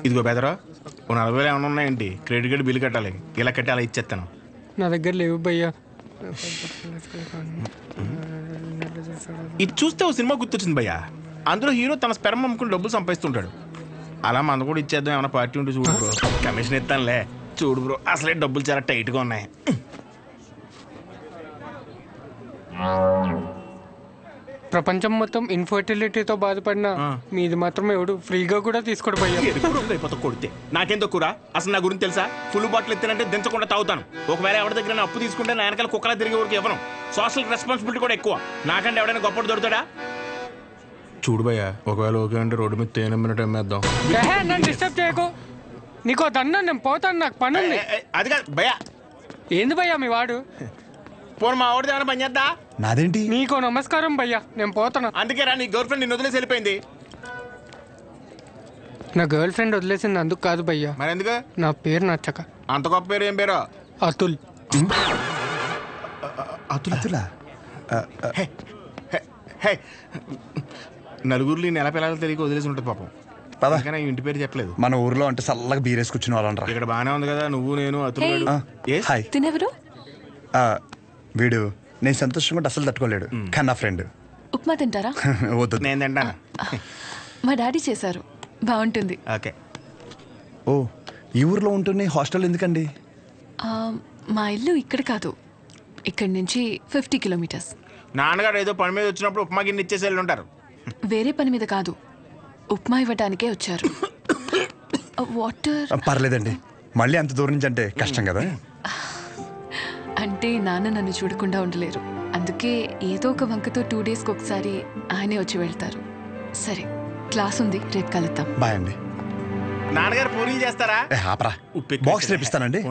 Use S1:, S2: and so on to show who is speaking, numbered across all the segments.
S1: ఇదిగో బెదరా ఓ 40,000 ఏమైనా ఉన్నాయండి, క్రెడిట్ కార్డు బిల్లు కట్టాలి, ఇలా కట్టి అలా ఇచ్చేస్తాను.
S2: నా దగ్గర లేవు భయ్యా.
S1: ఇది చూస్తే ఓ సినిమా గుర్తొచ్చింది భయ్యా. అందులో హీరో తన స్పెర్మ్ అమ్ముకుని డబ్బులు సంపాదిస్తుంటాడు. అలా మన కూడా ఇచ్చేద్దాం, ఏమైనా పార్టీ ఉంటే చూడు బ్రో, కమిషన్ ఇస్తానులే. చూడు బ్రో, అసలే డబ్బులు చాలా టైట్గా ఉన్నాయి.
S2: ప్రపంచం మొత్తం ఇన్ఫర్టిలిటీతో బాధపడిన మీది మాత్రం ఎవడు ఫ్రీగా కూడా తీసుకోడు భయ్యా.
S1: అయిపోతా కొడితే నాకేం తక్కువరా? అసలు నా గురించి తెలుసా? ఫుల్ బాటిల్ ఎత్తినంటే దించకుండా తాగుతాను. ఒకవేళ ఎవరి దగ్గర అప్పు తీసుకుంటే నా వెనకాల కుక్కలా తిరిగే వరకు ఇవ్వను. సోషల్ రెస్పాన్సిబిలిటీ కూడా ఎక్కువ. నాకంటే ఎవడైనా గొప్పడు దొరుకుతాడా? చూడు భయ్యా, ఒకవేళ ఓకే అంటే రోడ్డు మీద తేనెమ్మినట్టు అమ్మేద్దాం.
S2: నన్ను డిస్టర్బ్ చేయకు. నీకు దన్నా, నేను పోతాను, నాకు పని ఉంది.
S1: అది కాదు భయ్యా.
S2: ఏంది భయ్యా మీ వాడు?
S1: పోను మా వాడిది ఏమైనా పని చేద్దా?
S3: నాదేంటి?
S2: నీకో నమస్కారం భయ్యా, నేను పోతాను.
S1: అందుకే రా, నీ గర్ల్ ఫ్రెండ్ నిన్ను వదిలేసి వెళ్ళిపోయింది.
S2: నా గర్ల్ ఫ్రెండ్ వదిలేసింది అందుకు కాదు భయ్యా.
S1: మరి ఎందుకు?
S2: నా పేరు నచ్చక.
S1: అంత గొప్ప పేరు ఏం పేరు?
S2: అతుల్.
S3: అతులా?
S1: నలుగురిలో నెల పిల్లలు తెలియక వదిలేసి ఉంటుంది పాపం.
S3: పదా,
S1: కానీ ఇంటి పేరు చెప్పలేదు.
S3: మన ఊర్లో అంటే చల్లగా బీరేసి కూర్చుని వాళ్ళనరా.
S1: ఇక్కడ బాగానే ఉంది కదా, నువ్వు నేను అతులు.
S3: హాయ్.
S4: తినెవరు?
S3: వీడు నేను సంతోషంగా ఉంటే అసలు తట్టుకోలేడు, కానీ నా ఫ్రెండ్.
S4: ఉప్మా తింటారా?
S3: వద్దు,
S1: నేను తింటాను.
S4: మా డాడీ చేశారు, బాగుంటుంది.
S1: ఓకే.
S3: ఓ, ఈ ఊర్లో ఉంటున్న హాస్టల్ ఎందుకండి?
S4: మా ఇల్లు ఇక్కడ కాదు, ఇక్కడి నుంచి 50 కిలోమీటర్స్.
S1: నాన్నగారు ఏదో పని మీద వచ్చినప్పుడు ఉప్మా గిన్నె ఇచ్చేసి వెళ్ళి ఉంటారు.
S4: వేరే పని మీద కాదు, ఉప్మా ఇవ్వడానికే వచ్చారు. వాటర్
S3: పర్లేదండి, మళ్ళీ అంత దూరం నుంచి అంటే కష్టం కదా.
S4: అంటే నాన్న నన్ను చూడకుండా ఉండలేరు, అందుకే ఏదో ఒక వంకతో 2 డేస్కి ఒకసారి ఆయనే వచ్చి వెళ్తారు. సరే, క్లాస్ ఉంది, రేపు కలుద్దాం.
S3: బాయ్ అండి.
S1: నాన్నగారు పూరీలు చేస్తారా?
S3: ఆపరా, బాక్స్ రేపిస్తానండి.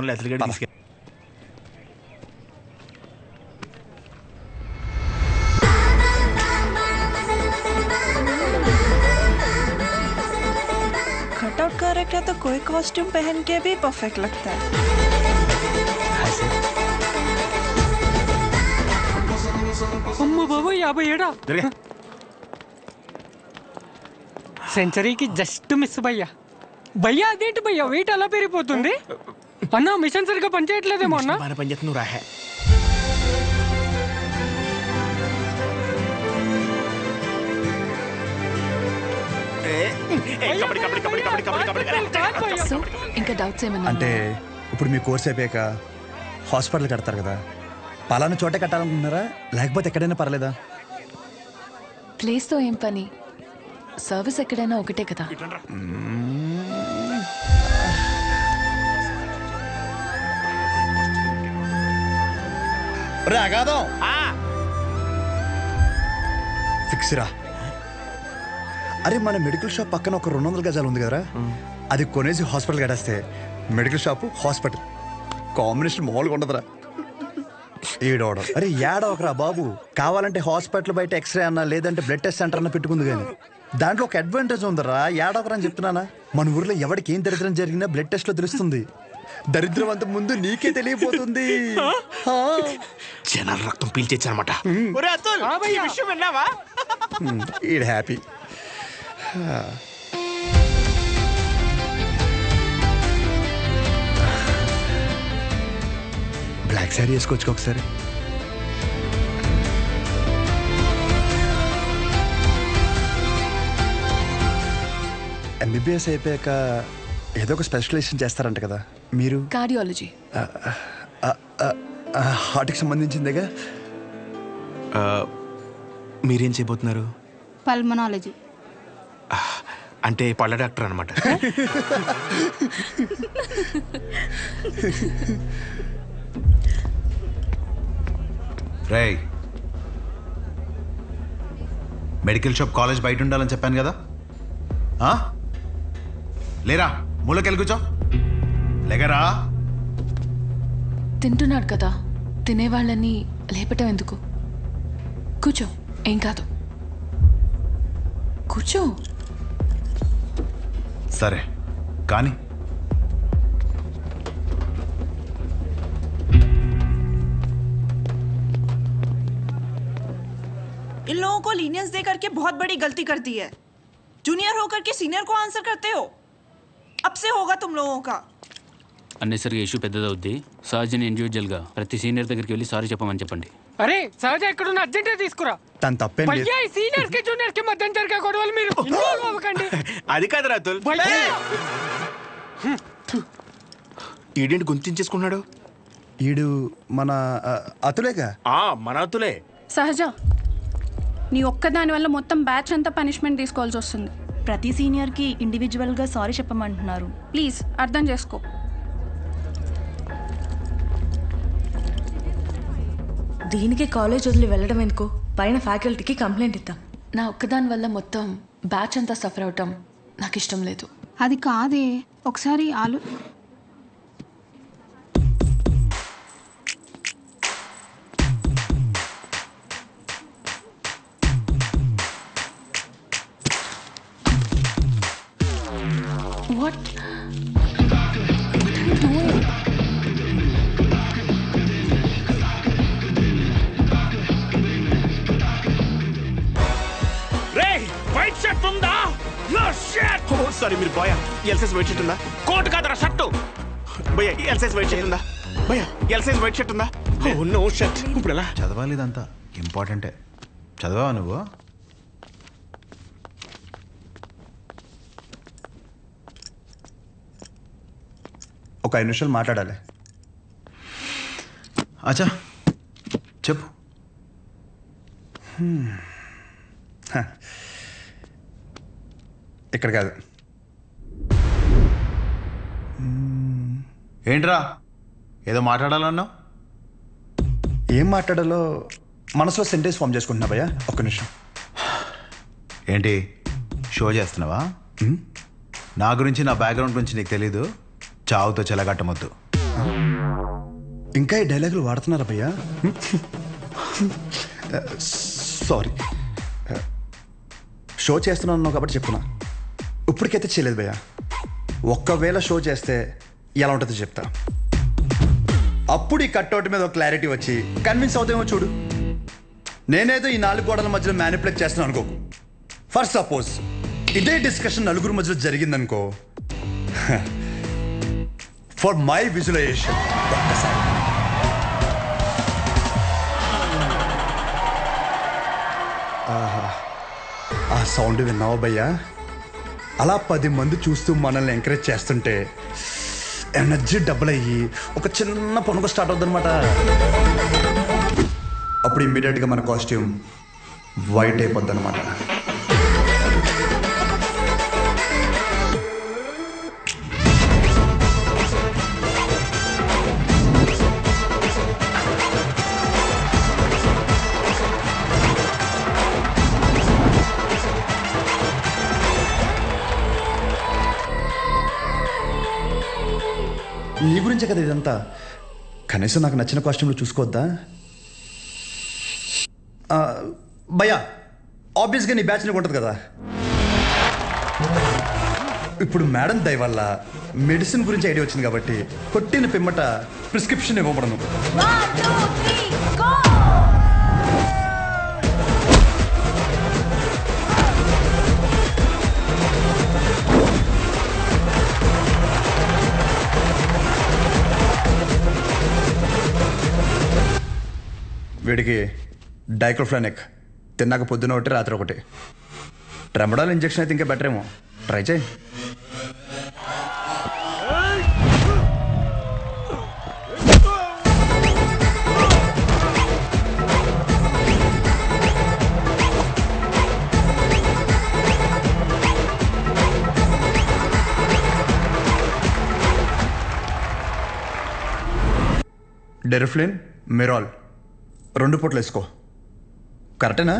S5: कटआउट करेक्ट है तो कोई कॉस्ट्यूम पहन के भी परफेक्ट लगता है.
S2: అమ్మ బాబు 57 సెంచరీకి జస్ట్ మిస్ భయ్యా. భయ్యా అదేంటి భయ్యా వెయిట్ అలా పెరిగిపోతుంది? అన్న మిషన్ సరిగ్గా పనిచేయట్లేదేమో అన్న.
S1: పనిచేస్తున్నావు రాహే.
S4: సో ఇంకా డౌట్స్ ఏమన్నా?
S3: అంటే ఇప్పుడు మీ కోర్స్ అయిపోయాక హాస్పిటల్ కడతారు కదా, పలానా చోటే కట్టాలనుకుంటున్నారా లేకపోతే ఎక్కడైనా పర్లేదా?
S4: ప్లేస్తో ఏం పని, సర్వీస్ ఎక్కడైనా ఒకటే కదా.
S3: అగాదం ఫిక్స్ రా. అరే, మన మెడికల్ షాప్ పక్కన ఒక 200 గజాలు ఉంది కదరా, అది కొనేసి హాస్పిటల్ కట్టేస్తే మెడికల్ షాప్ హాస్పిటల్ కాంబినేషన్ మామూలుగా ఉండదురా. ఏడవడం అరే ఏడవకరా బాబు, కావాలంటే హాస్పిటల్ బయట ఎక్స్రే అన్నా లేదంటే బ్లడ్ టెస్ట్ సెంటర్ అన్న పెట్టుకుంది, కానీ దాంట్లో ఒక అడ్వాంటేజ్ ఉందరా. ఏడవకరా అని చెప్తున్నానా. మన ఊర్లో ఎవరికి ఏం దరిద్రం జరిగినా బ్లడ్ టెస్ట్ లో తెలుస్తుంది. దరిద్రం అంత ముందు నీకే తెలియపోతుంది.
S1: జనాల రక్తం పీల్చేచ్చనమాట.
S3: ఈడ్ హ్యాపీ. బ్లాక్ శారీ వేసుకోవచ్చు ఒకసారి. ఎంబీబీఎస్ అయిపోయాక ఏదో ఒక స్పెషలైజేషన్ చేస్తారంట కదా మీరు?
S4: కార్డియాలజీ.
S3: హార్ట్కి సంబంధించిందేగా.
S1: మీరేం చేయబోతున్నారు?
S5: పల్మనాలజీ.
S1: అంటే పళ్ళ డాక్టర్ అనమాట.
S6: రేయ్, మెడికల్ షాప్ కాలేజ్ బయట ఉండాలని చెప్పాను కదా, లేరా మూలకెళ్ళి కూర్చో. లేగరా.
S4: తింటున్నాడు కదా, తినేవాళ్ళని లేపటం ఎందుకు? కూర్చో, ఏం కాదు, కూర్చో.
S6: సరే కానీ
S5: इन लोगों को लीनियंस दे करके बहुत बड़ी गलती कर दी है. जूनियर होकर के सीनियर को आंसर करते हो. अब से होगा तुम लोगों का।
S7: అన్నెసరిగా ఇష్యూ పెద్దదవుద్ది. సహజని ఇండివిజువల్గా ప్రతి సీనియర్ దగ్గరికి వెళ్ళి సారీ చెప్పమని చెప్పండి.
S2: అరే సహజ ఎక్కడున్న అర్జెంట్ తీసుకురా.
S3: తను తప్పేం లేదు.
S2: భయ్యా ఈ సీనియర్స్ కి జూనియర్స్ కి మధ్య జరిగే గొడవలు మీరు ఇన్వాల్వ్ అవ్వకండి.
S1: అది కాదు రాతుల్.
S2: భయ్యా
S1: ఈడేంటి గుంతించేసుకున్నాడు?
S3: ఈడు మన అతులేగా.
S1: మన అతులే.
S8: సహజ నీ ఒక్కదాని వల్ల మొత్తం బ్యాచ్ అంతా పనిష్మెంట్ తీసుకోవాల్సి వస్తుంది.
S5: ప్రతి సీనియర్కి ఇండివిజువల్గా సారీ చెప్పమంటున్నారు.
S8: ప్లీజ్ అర్థం చేసుకో.
S9: దీనికి కాలేజ్ వదిలి వెళ్ళడం ఎందుకు? పైన ఫ్యాకల్టీకి కంప్లైంట్ ఇద్దాం.
S4: నా ఒక్కదాని వల్ల మొత్తం బ్యాచ్ అంతా సఫర్ అవటం నాకు ఇష్టం లేదు.
S8: అది కాదే, ఒకసారి
S4: వాట్
S1: వైట్ షర్ట్ ఉందా? సారీ మీరు బాయ్. ఎల్సైజ్ వైట్ షర్ట్ ఉందా? కోట్ కాదరా షర్టు. భయ్యా ఎల్సైజ్ వైట్ షర్ట్ ఉందా? భయ్యా ఎల్సైజ్ వైట్ షర్ట్ ఉందా? No shirt. ఇప్పుడు ఎలా
S6: చదవాలి? ఇదంతా ఇంపార్టెంటే. చదవా నువ్వు?
S3: ఒక 5 నిమిషాలు మాట్లాడాలి.
S6: అచ్చా చెప్పు.
S3: ఇక్కడ కాదు.
S6: ఏంట్రా ఏదో మాట్లాడాలన్నావు?
S3: ఏం మాట్లాడాలో మనసులో సెంటెన్స్ ఫామ్ చేసుకుంటున్నా భయ్యా. ఒక్క నిమిషం.
S6: ఏంటి షో చేస్తున్నావా? నా గురించి, నా బ్యాక్గ్రౌండ్ గురించి నీకు తెలీదు? చావుతో చెలగట్టమొద్దు.
S3: ఇంకా ఈ డైలాగులు వాడుతున్నారా భయ్యా? సారీ. షో చేస్తున్నాను కాబట్టి చెప్తున్నా. ఇప్పటికైతే చేయలేదు భయ్యా. ఒక్కవేళ షో చేస్తే ఎలా ఉంటుందో చెప్తా. అప్పుడు ఈ కట్అవుట్ మీద ఒక క్లారిటీ వచ్చి కన్విన్స్ అవుతామో చూడు. నేనేదో ఈ 4 గోడల మధ్యలో మ్యానిపులేట్ చేస్తున్నాను అనుకోకు. ఫర్ సపోజ్ ఇదే డిస్కషన్ నలుగురు మధ్యలో జరిగిందనుకో, ఫర్ మై విజువలైజేషన్ ఒక్కసారి ఆ సౌండ్ విన్నావా భయ్యా? అలా 10 మంది చూస్తూ మనల్ని ఎంకరేజ్ చేస్తుంటే ఎనర్జీ డబుల్ అయ్యి ఒక చిన్న పనుక స్టార్ట్ అవుతుంది అనమాట. అప్పుడు ఇమ్మీడియట్గా మన కాస్ట్యూమ్ వైట్ అయిపోద్ది అనమాట. నీ గురించే కదా ఇదంతా. కనీసం నాకు నచ్చిన కాస్ట్యూమ్లో చూసుకోవద్దా భయ్యా? ఆబ్వియస్గా నీ బ్యాచ్ నీకు ఉంటుంది కదా. ఇప్పుడు మేడం దయ వల్ల మెడిసిన్ గురించి ఐడియా వచ్చింది కాబట్టి కొట్టిన పిమ్మట ప్రిస్క్రిప్షన్ ఇవ్వబడను. వీడికి డైక్లోఫెనాక్ తిన్నాక పొద్దున ఒకటి రాత్రి ఒకటి. ట్రెమడాల్ ఇంజెక్షన్ అయితే ఇంకా బెటర్ ఏమో. ట్రై చేయి. డెరిఫ్లిన్, మెరాల్ 2 పూటలు వేసుకో. కరెక్టేనా?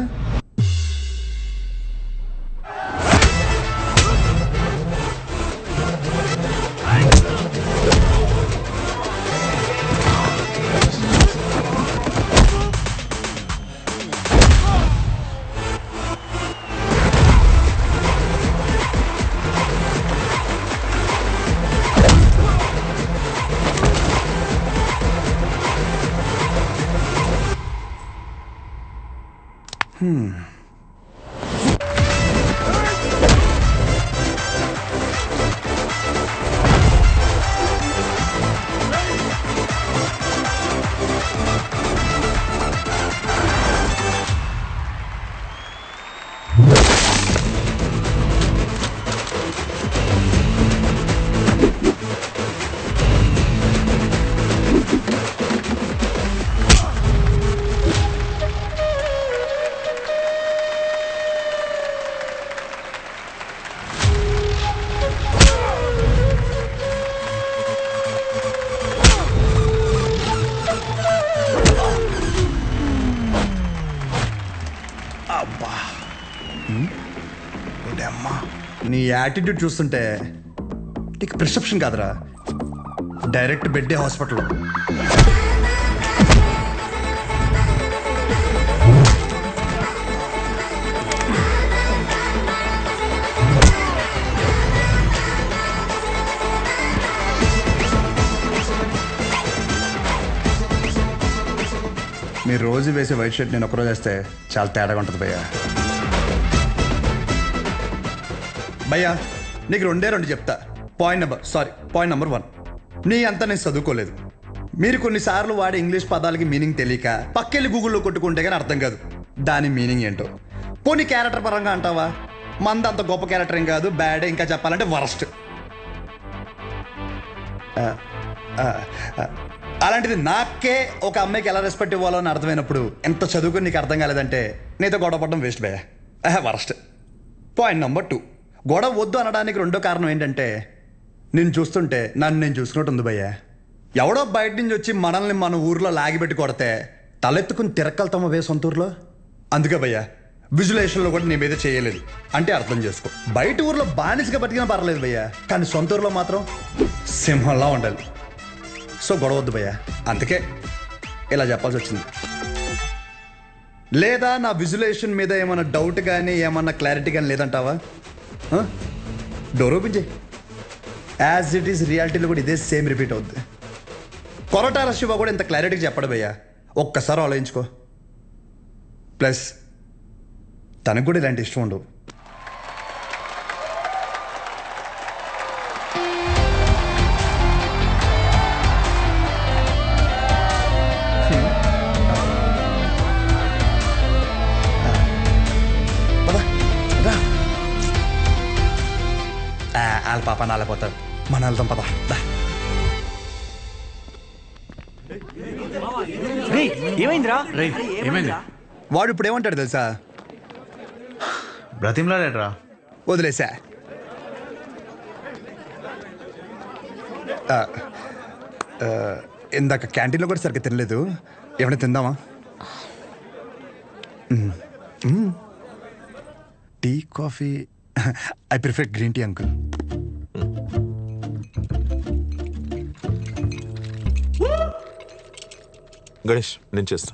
S3: నీ యాటిట్యూడ్ చూస్తుంటే నీకు ప్రిస్క్రిప్షన్ కాదురా, డైరెక్ట్ బెడ్డే హాస్పిటల్. మీరు రోజు వేసే వైట్ షర్ట్ నేను ఒకరోజు వేస్తే చాలా తేడాగా ఉంటుంది భయ్యా. భయ్యా నీకు రెండు చెప్తా. పాయింట్ నెంబర్ 1, నీ అంతా నేను చదువుకోలేదు. మీరు కొన్నిసార్లు వాడే ఇంగ్లీష్ పదాలకి మీనింగ్ తెలియక పక్కెళ్ళి గూగుల్లో కొట్టుకుంటే కానీ అర్థం కాదు దాని మీనింగ్ ఏంటో. పోనీ క్యారెక్టర్ పరంగా అంటావా, మంద అంత గొప్ప క్యారెక్టర్ ఏం కాదు, బ్యాడే, ఇంకా చెప్పాలంటే వరస్ట్. అలాంటిది నాకే ఒక అమ్మాయికి ఎలా రెస్పెక్ట్ ఇవ్వాలో అని అర్థమైనప్పుడు ఎంత చదువుకుని నీకు అర్థం కాలేదంటే నీతో గొడవ పడడం వేస్ట్ భయ్యా, వరస్ట్. పాయింట్ నెంబర్ 2, గొడవ వద్దు అనడానికి రెండో కారణం ఏంటంటే నేను చూస్తుంటే నన్ను నేను చూసుకున్నట్టు ఉంది భయ్యా. ఎవడో బయట నుంచి వచ్చి మనల్ని మన ఊర్లో లాగిపెట్టి కొడితే తలెత్తుకుని తిరక్కలుతామా వే సొంత ఊర్లో. అందుకే భయ్యా విజులేషన్లో కూడా నీ మీద చేయలేదు అంటే అర్థం చేసుకో. బయట ఊర్లో బానిసగా బతికినా పర్లేదు భయ్యా, కానీ సొంత ఊర్లో మాత్రం సింహంలా ఉండాలి. సో గొడవ వద్దు భయ్యా, అందుకే ఇలా చెప్పాల్సి వచ్చింది. లేదా నా విజులేషన్ మీద ఏమన్నా డౌట్ కానీ ఏమన్నా క్లారిటీ కానీ లేదంటావా? డోర్ ఓపెన్ చేయి. యాజ్ ఇట్ ఈస్ రియాలిటీలో కూడా ఇదే సేమ్ రిపీట్ అవుద్ది. కొరటాల శివ కూడా ఇంత క్లారిటీగా చెప్పడు భయ్యా, ఒక్కసారి ఆలోచించుకో. ప్లస్ తనకు కూడా ఇలాంటి ఇష్టం ఉండవు. వాళ్ళ పాప నాలేపోతాడు, మన వెళ్దాం పద.
S2: ఏమైందిరా?
S6: ఏమైంది?
S3: వాడు ఇప్పుడు ఏమంటాడు తెలుసా?
S6: బ్రతిమ్లాడేట్రా?
S3: వదిలేసా. ఇందాక క్యాంటీన్లో కూడా సరిగ్గా తినలేదు, ఏమైనా తిందామా? Tea, coffee? I prefer green tea uncle.
S10: Ganesh నేను చేస్తా.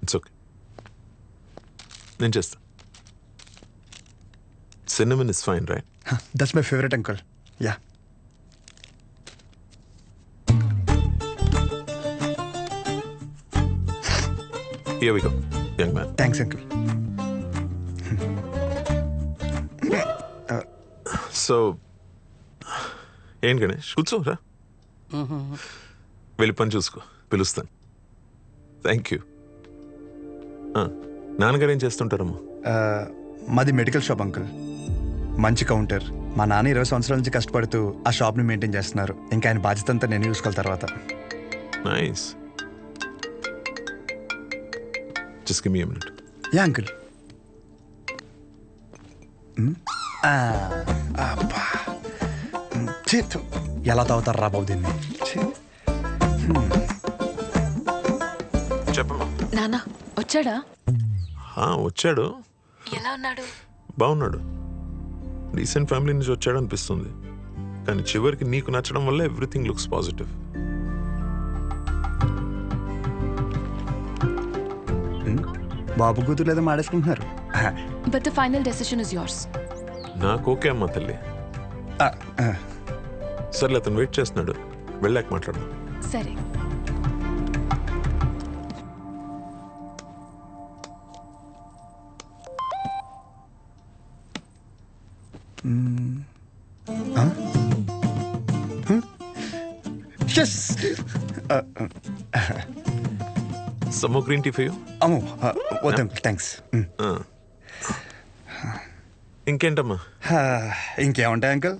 S10: ఇట్స్ ఓకే, నేను చేస్తా. Cinnamon is fine right?
S3: That's my favourite uncle. Yeah.
S10: Here we go young man.
S3: Thanks uncle.
S10: So ఏంటి గణేష్, కూర్చోరా, వెళ్ళి పని చూసుకో, పిలుస్తాను. Thank you. నాన్నగారు ఏం చేస్తుంటారమ్మా?
S3: మాది మెడికల్ షాప్ అంకుల్, మంచి కౌంటర్. మా నాన్న 20 సంవత్సరాల నుంచి కష్టపడుతూ ఆ షాప్ని మెయింటైన్ చేస్తున్నారు. ఇంకా ఆయన బాధ్యత అంతా నేను చూసుకోవాలి తర్వాత.
S10: Nice. Just give me a minute.
S3: Yeah uncle. చేతు ఎలా తాగుతారు రా బాబు దీన్ని.
S10: చెప్పమ్మా.
S4: నాన్న వచ్చాడా?
S10: వచ్చాడు.
S4: ఎలా ఉన్నాడు?
S10: బాగున్నాడు. రీసెంట్ ఫ్యామిలీ నుంచి వచ్చాడు అనిపిస్తుంది, కానీ చివరికి నీకు నచ్చడం వల్ల ఎవ్రీథింగ్ లుక్స్ పాజిటివ్.
S3: బాబు కూతురు లేదా మాడేసుకుంటున్నారు.
S4: But the final decision is yours.
S10: నాకు ఓకే అమ్మా తల్లి. సర్లే, అతను వెయిట్ చేస్తున్నాడు, వెళ్ళాక మాట్లాడదాం.
S4: సరే.
S10: Some more green tea for you?
S3: అమ్మో వద్దు అంకుల్, థ్యాంక్స్.
S10: ఇంకేంటమ్మా?
S3: ఇంకేముంటాయి అంకుల్,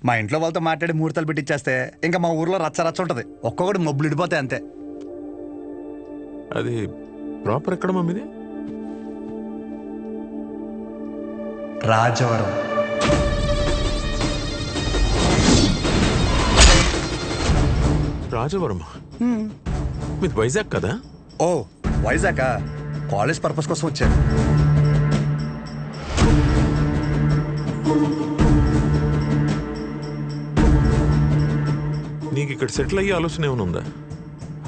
S3: మా ఇంట్లో వాళ్ళతో మాట్లాడి ముహూర్తాలు పెట్టిచ్చేస్తే ఇంకా మా ఊర్లో రచ్చ రచ్చ ఉంటుంది. ఒక్కొక్కటి మబ్బులు ఇడిపోతాయి అంతే.
S10: అది ప్రాపర్ ఎక్కడ మమ్మీది?
S3: రాజవరం.
S10: రాజవరం మీది వైజాగ్ కదా?
S3: ఓ వైజాగ్, కాలేజ్ పర్పస్ కోసం వచ్చాను.
S10: నీకు ఇక్కడ సెటిల్ అయ్యే ఆలోచన ఏమైనా ఉందా?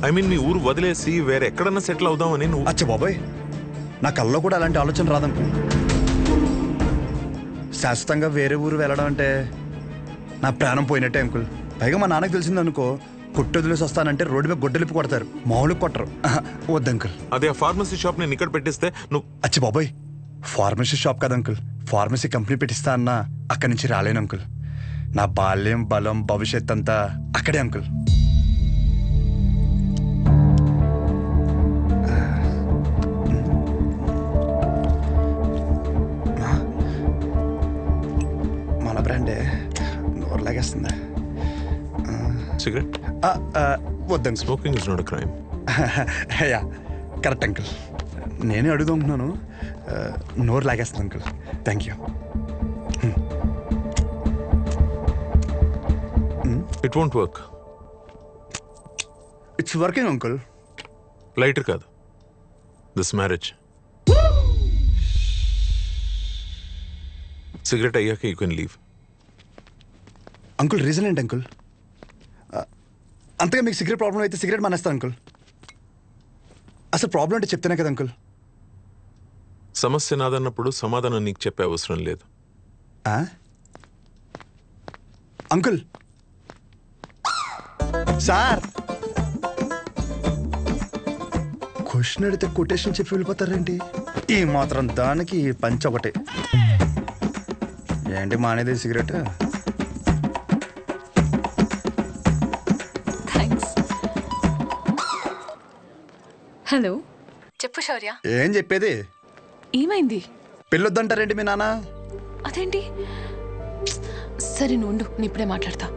S10: ఐ మీన్ మీ ఊరు వదిలేసి వేరే ఎక్కడన్నా సెటిల్ అవుదామని నువ్వు?
S3: అచ్చా బాబాయ్, నా కల్లో కూడా అలాంటి ఆలోచన రాదంకుల్. శాశ్వతంగా వేరే ఊరు వెళ్ళడం అంటే నా ప్రాణం పోయినట్టే అంకుల్. పైగా మా నాన్నకు తెలిసిందనుకో, కొట్టు వదిలేసి వస్తానంటే రోడ్డు మీద గొడ్డలిప్పి కొడతారు, మామూలుగా కొట్టరు. వద్దు అంకుల్.
S10: అదే ఆ ఫార్మసీ షాప్ నేను ఇక్కడ పెట్టిస్తే నువ్వు?
S3: అచ్చి బాబాయ్, ఫార్మసీ షాప్ కదా అంకుల్, ఫార్మసీ కంపెనీ పెట్టిస్తా అన్నా అక్కడి నుంచి రాలేను అంకుల్. నా బాల్యం, బలం, భవిష్యత్ అంతా అక్కడే అంకుల్. మన బ్రాండే నోరు లాగేస్తుందా?
S10: సిగరెట్?
S3: వద్దండి.
S10: Smoking is not a crime.
S3: Yeah correct uncle. నేనే అడుగుతున్నాను. నోరు లాగేస్తుంది uncle. Thank you.
S10: It won't work.
S3: It's working uncle.
S10: Lighter కాదు, దిస్ మ్యారేజ్. సిగరెట్ అయ్యాక you can leave.
S3: Uncle reason ఏంటి అంకుల్? అంతగా మీకు సిగరెట్ ప్రాబ్లం అయితే సిగరెట్ మానేస్తాను అంకుల్. అసలు ప్రాబ్లం అంటే చెప్తేనే కదా అంకుల్.
S10: సమస్య నాదన్నప్పుడు సమాధానం నీకు చెప్పే అవసరం లేదు.
S3: అంకుల్ సార్, క్వశ్చన్ అడిగితే కొటేషన్ చెప్పి వెళ్ళిపోతారేంటి? ఈ మాత్రం దానికి పంచ ఒకటే. ఏంటి మానేది సిగరెట్?
S4: హలో, చెప్పు శౌర్య.
S3: ఏం చెప్పేది?
S4: ఏమైంది?
S3: పెళ్ళొద్దంటారేంటి మీ నాన్న?
S4: అదేంటి? సరే నువ్వు ఉండు, నేను ఇప్పుడే మాట్లాడతా.